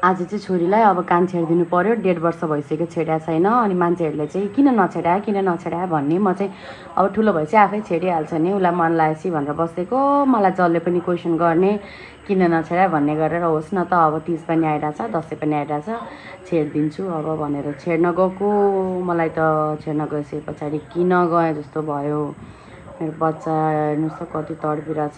आज चाहिँ छोरीलाई अब कान छेडिदिनु पर्यो, 1.5 वर्ष भइसक्यो छेड्या छैन। अनि मान्छेहरूले चाहिँ किन नछेड्या भन्ने, म चाहिँ अब ठुलो भएपछि आफै छेडिहाल्छ नि, उसलाई मन लागेपछि भनेर बसेको। मलाई जसले पनि क्वेसन गर्ने किन नछेड्या भन्ने गरेर होस् न त, अब 30 पनि आइरहेछ, 10 पनि आइरहेछ, छेडिदिन्छु अब भनेर छेड्न गएको। मलाई त छेड्न गएपछि पछाडि किन गएँ जस्तो भयो। मेरो बच्चा हेर्नुहोस् त कति तडपिरहेछ।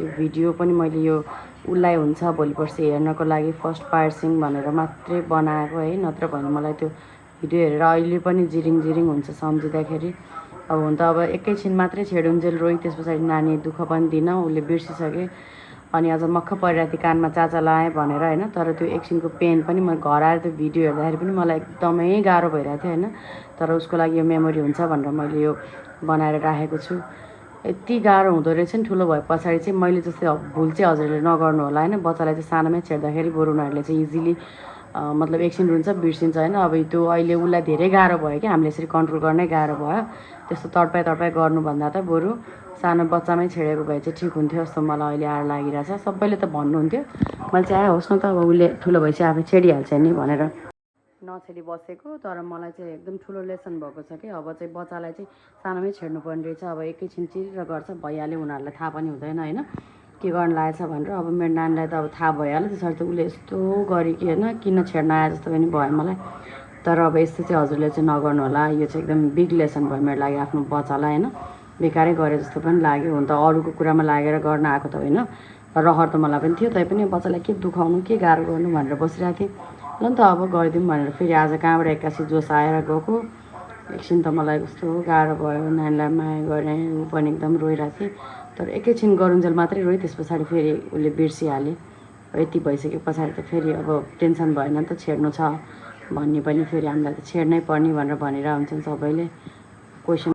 यो भिडियो पनि मैले यो उसलाई हुन्छ भोलि पर्सि हेर्नको लागि फर्स्ट पार्सिङ भनेर मात्रै बनाएको है, नत्र भने मलाई त्यो भिडियो हेरेर अहिले पनि जिरिङ हुन्छ सम्झिँदाखेरि। अब हुन त अब एकैछिन मात्रै छेडुन्जेल रोइ, त्यस पछाडि नानी दुःख पनि दिनँ, उसले बिर्सिसकेँ। अनि अझ मक्ख परिरहेको थियो कानमा चाचा लाएँ भनेर होइन। तर त्यो एकछिनको पेन पनि म घर आएर त्यो भिडियो हेर्दाखेरि पनि मलाई एकदमै गाह्रो भइरहेको थियो होइन। तर उसको लागि यो मेमोरी हुन्छ भनेर मैले यो बनाएर राखेको छु। यति गाह्रो हुँदो रहेछ नि ठुलो भए पछाडि चाहिँ। मैले जस्तै भुल चाहिँ हजुरहरूले नगर्नु होला होइन। बच्चालाई चाहिँ सानोमै छेड्दाखेरि बरु उनीहरूले चाहिँ इजिली मतलब एकछिन रुन्छ बिर्सिन्छ होइन। अब त्यो अहिले उसलाई धेरै गाह्रो भयो कि, हामीले यसरी कन्ट्रोल गर्नै गाह्रो भयो। त्यस्तो तडपाई गर्नुभन्दा त बरु सानो बच्चामै छेडेको भए चाहिँ ठिक हुन्थ्यो जस्तो मलाई अहिले आएर लागिरहेछ। सबैले त भन्नुहुन्थ्यो, मैले चाहिँ होस् न त अब उसले ठुलो भएपछि आफै छेडिहाल्छ नि भनेर नछेडी बसेको। तर मलाई चाहिँ एकदम ठुलो लेसन भएको छ कि अब चाहिँ बच्चालाई चाहिँ सानोमै छेड्नुपर्ने रहेछ। अब एकैछिन चिरेर गर्छ, भइहाल्यो, उनीहरूलाई थाहा पनि हुँदैन होइन के गर्न लागेछ भनेर। अब मेरो नानीलाई त अब थाहा भइहाल्यो, त्यसरी त उसले यस्तो गऱ्यो कि होइन, किन छेड्न आए जस्तो पनि भयो मलाई। तर अब यस्तो चाहिँ हजुरले चाहिँ नगर्नु होला। यो चाहिँ एकदम बिग लेसन भयो मेरो लागि, आफ्नो बच्चालाई होइन बेकारै गरे जस्तो पनि लाग्यो। हुन त अरूको कुरामा लागेर गर्न आएको त होइन, रहर त मलाई पनि थियो, तैपनि बच्चालाई के दुखाउनु के गाह्रो गर्नु भनेर बसिरहेको थिएँ। ल नि त अब गरिदिउँ भनेर फेरि आज कहाँबाट एक्कासी जोस आएर गएको। एकछिन त मलाई कस्तो गाह्रो भयो, नानीलाई माया गरेँ, ऊ पनि एकदम रोइरहेको थिएँ। तर एकैछिन गरुन्जेल मात्रै रोएँ, त्यस पछाडि फेरि उसले बिर्सिहाल्यो। यति भइसक्यो पछाडि त फेरि अब टेन्सन भएन नि त, छेड्नु छ भन्ने पनि फेरि हामीलाई त छेड्नै पर्ने भनेर भनिरहेको हुन्छन् सबैले। क्वेसन